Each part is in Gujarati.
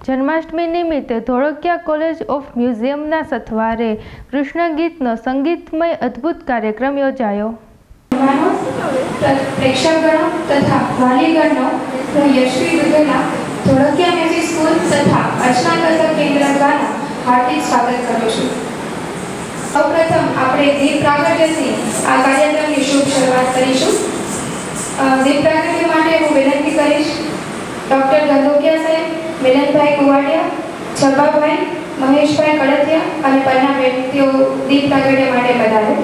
જન્માષ્ટમી નિમિત્તે ધોળકિયા કોલેજ ઓફ મ્યુઝિયમના સથવારે કૃષ્ણ ગીતનો સંગીતમય અદ્ભુત કાર્યક્રમ યોજાયો. પ્રેક્ષકગણો તથા વાલીગણનો હું યશ્વી દુબેના ધોળકિયા મ્યુઝિક સ્કૂલ તથા અર્ચના કથક કેન્દ્ર દ્વારા હાર્દિક સ્વાગત કરું છું. સૌપ્રથમ આપણે દીપ પ્રાગટ્યથી આ કાર્યક્રમની શુભ શરૂઆત કરીશું. દીપ પ્રાગટ્ય માટે હું વિનંતી કરીશ ડૉક્ટર ગંદોકિયા સાહેબ, મિલનભાઈ કુવાડિયા, છબાભાઈ, મહેશભાઈ કડથિયા અને પન્ના વ્યક્તિઓ દીપ પ્રાગટ્ય માટે પધારે.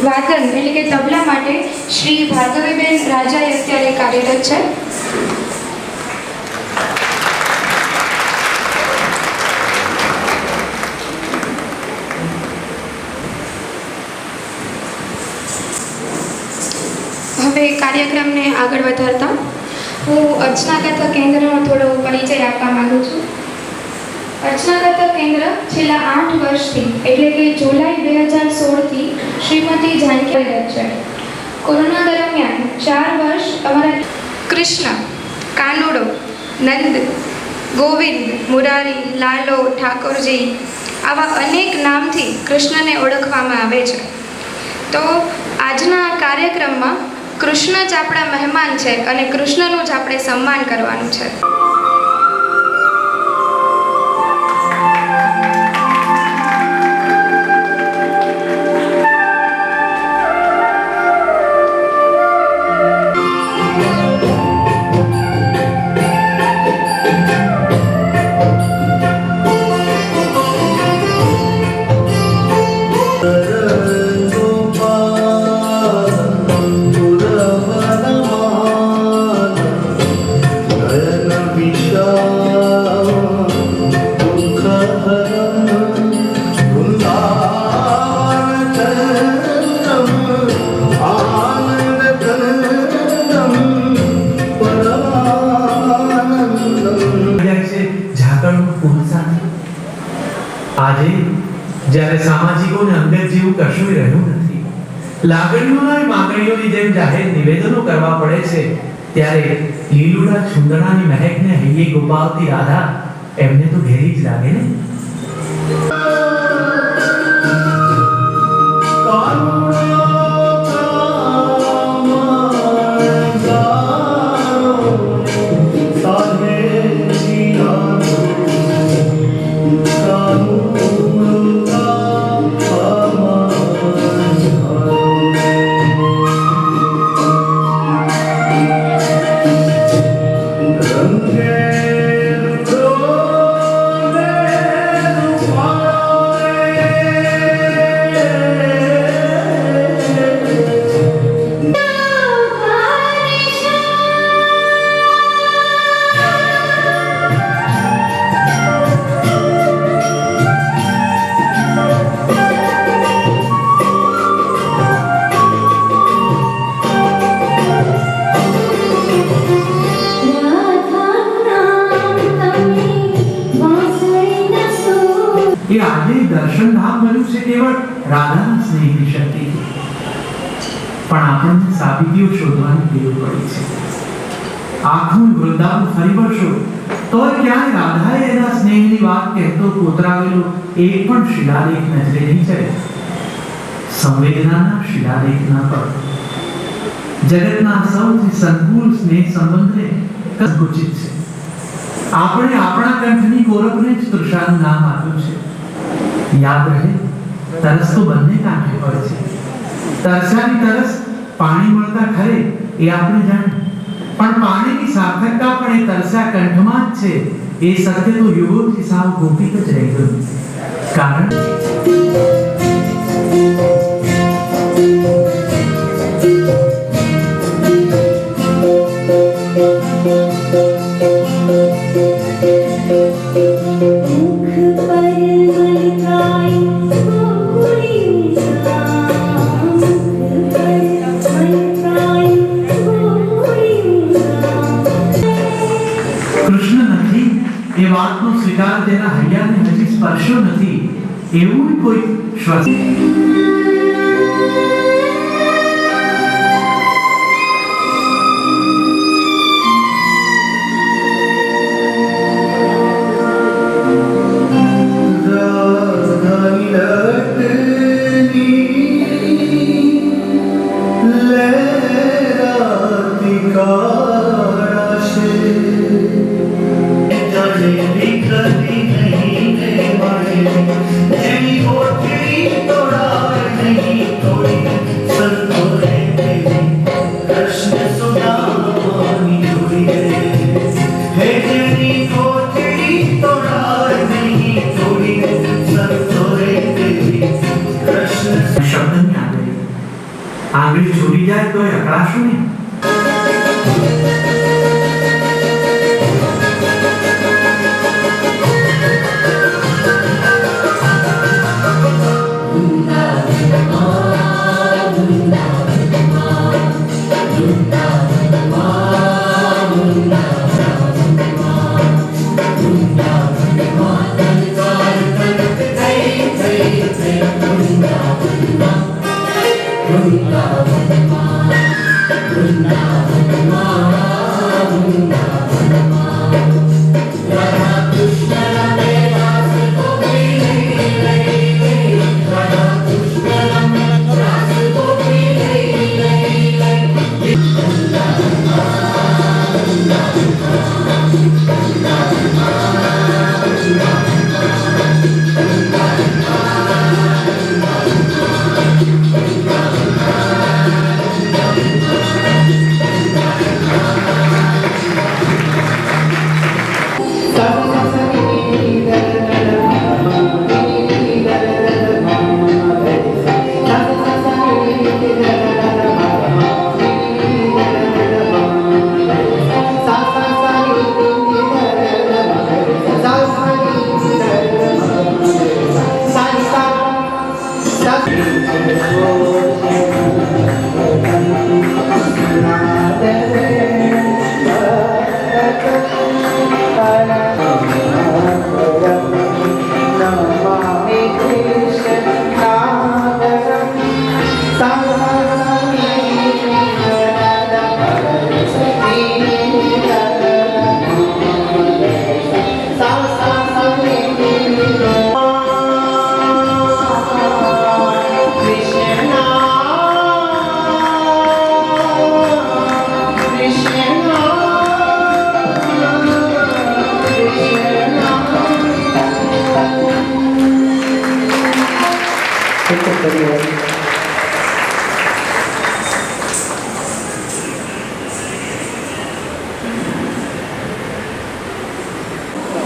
વાદન એટલે કે તબલા માટે શ્રી ભાર્ગવીબેન રાજા અત્યારે કાર્યરત છે. હવે કાર્યક્રમને આગળ વધારતા હું અર્ચના કથક કેન્દ્રનો થોડો પરિચય આપવા માંગુ છું. અર્ચના કથક કેન્દ્ર છેલ્લા 8 વર્ષથી એટલે કે જુલાઈ 2016થી શ્રીમતી જાનકી છે. કોરોના દરમિયાન 4 વર્ષ અમારા કૃષ્ણ, કાનુડો, નંદ, ગોવિંદ, મુરારી, લાલો, ઠાકોરજી આવા અનેક નામથી કૃષ્ણને ઓળખવામાં આવે છે. તો આજના આ કાર્યક્રમમાં કૃષ્ણ જ આપણા મહેમાન છે અને કૃષ્ણનું જ આપણે સન્માન કરવાનું છે. આજે જ્યારે સામાજિકોને અંગત જેવું કશું રહ્યું નથી, લાગણીઓના માંગણીઓની જેમ જાહેર નિવેદનો કરવા પડે છે, ત્યારે લીલુડા છુંદડાની મહેકને હૈયે ગોપાવતી રાધા એમને તો ઘેરી જ લાગે ને. આજે દર્શન ધામ બન્યું છે કેવળ રાધાના સ્નેહની શક્તિ, પણ આપણને સાબિતીઓ શોધવાની જરૂર પડી છે. આખું વૃંદાવન ફરી વળશો તો ક્યાંય રાધાએ એના સ્નેહની વાત કહેતો કોતરાવેલો એક પણ શિલાલેખ નજરે નહીં ચડે. સંવેદનાના શિલાલેખના પર જગતના સૌથી સંકુલ સ્નેહ સંબંધને સંકુચિત છે. આપણે આપણા કંઠની કોરપને જ તૃષાનું નામ આપ્યું છે. યાદ રહે, તરસ તો બંને કાંઠે પડે છે. તરસાની તરસ પાણી મળતા ખરે એ આપણે જાણીએ, પણ પાણીની સાર્થકતા પણ એ તરસ્યા કંઠમાં જ છે. એ સત્ય તો યુગોથી સાવ ગોપિક જ રહી ગયું. કારણ Thank you. એવું કોઈ શ્વાસ આંગળી છૂટી જાય તો અકળાશું નહીં.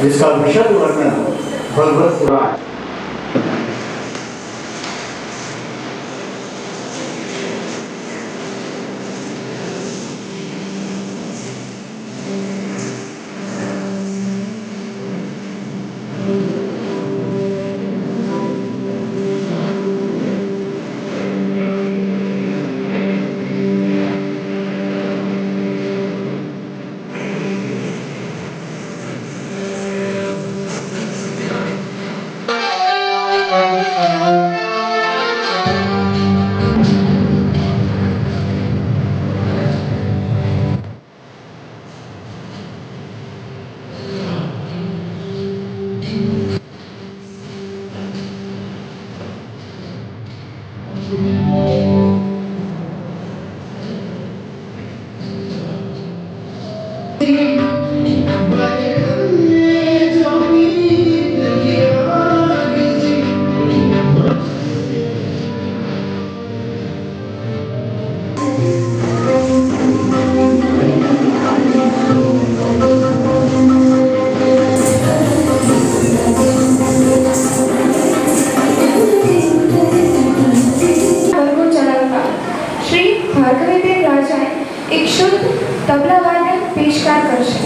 जिसका विशद वर्णन भगवत पुराण એક શુદ્ધ તબલા વાદન પેશકાર કરશે.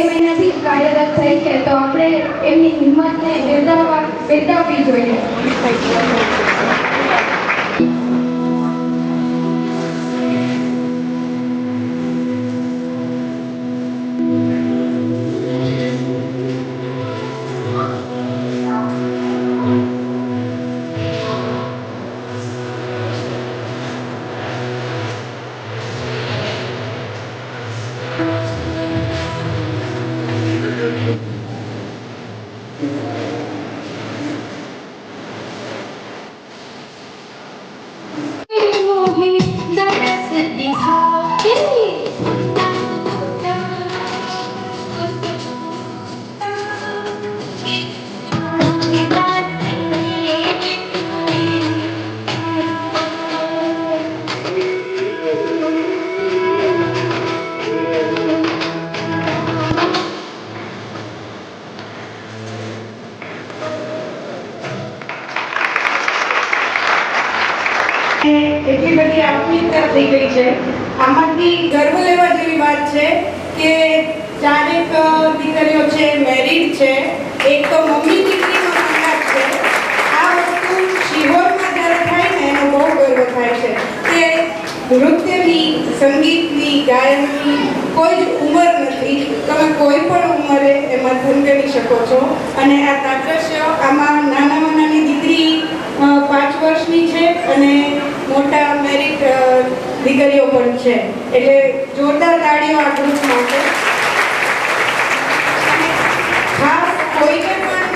મહિનાથી કાર્યરત થઈ છે, તો આપણે એમની હિંમતને બિરદાવવી જોઈએ. એટલી બધી આત્મીયતા થઈ ગઈ છે. આમાંથી ગર્વ લેવા જેવી વાત છે કે ચારેક દીકરીઓ છે, મેરિડ છે, એક તો મમ્મી દીકરીનો સંગાત છે. આ વસ્તુ શિહોરમાં જ્યારે થાય ને એનો બહુ ગર્વ થાય છે કે નૃત્યની, સંગીતની, ગાયનની કોઈ જ ઉંમર નથી. તમે કોઈ પણ ઉંમરે એમાં ધન કરી શકો છો. અને આ તાદ્રશ્ય આમાં નાનામાં નાની દીકરી 5 વર્ષની છે અને મોટા મેરિટ દીકરીઓ પણ છે. એટલે જોરદાર તાળીઓ આ ગ્રુપ માટે. ખાસ કોઈને પણ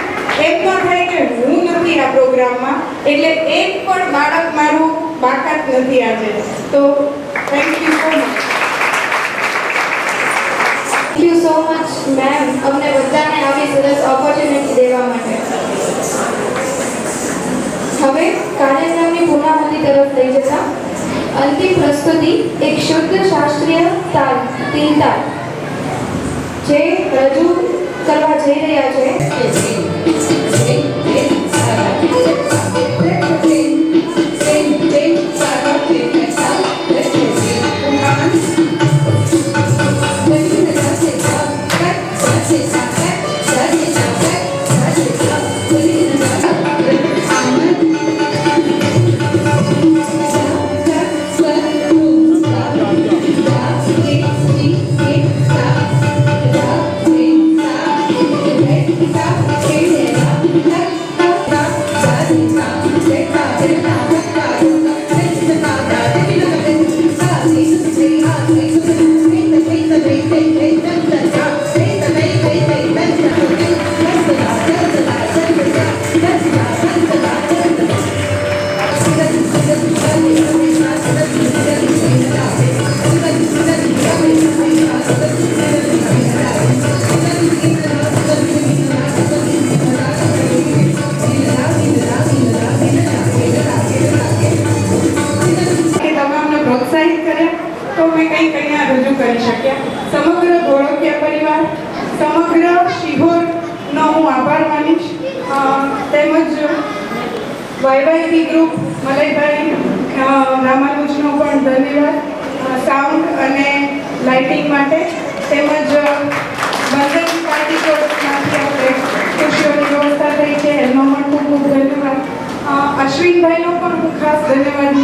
એમ ન થાય કે હું નથી આ પ્રોગ્રામમાં, એટલે એક પણ બાળક મારું બાકાત નથી આજે. તો thank you so much. Thank you so much ma'am, અમને બધાને આવી સરસ ઓપોર્ચ્યુનિટી દેવા માટે. હવે કાર્યક્રમની પૂર્ણાહુતિ તરફ લઈ જતા અંતિમ પ્રસ્તુતિ એક શુદ્ધ શાસ્ત્રીય તાલ, તીન તાલ, જે રજૂ કરવા જઈ રહ્યા છે. સમગ્ર ધોળકિયા પરિવાર, સમગ્ર શિહોરનો હું આભાર માનીશ. તેમજ વાયવાયપી ગ્રુપ, મલયભાઈ રામાનુજનો પણ ધન્યવાદ સાઉન્ડ અને લાઇટિંગ માટે. તેમજ બંધન પાર્ટી પ્લોટમાંથી આપણે ખુશીઓની વ્યવસ્થા થઈ છે, એમનો પણ ખૂબ ખૂબ ધન્યવાદ. અશ્વિનભાઈનો પણ હું ખાસ ધન્યવાદ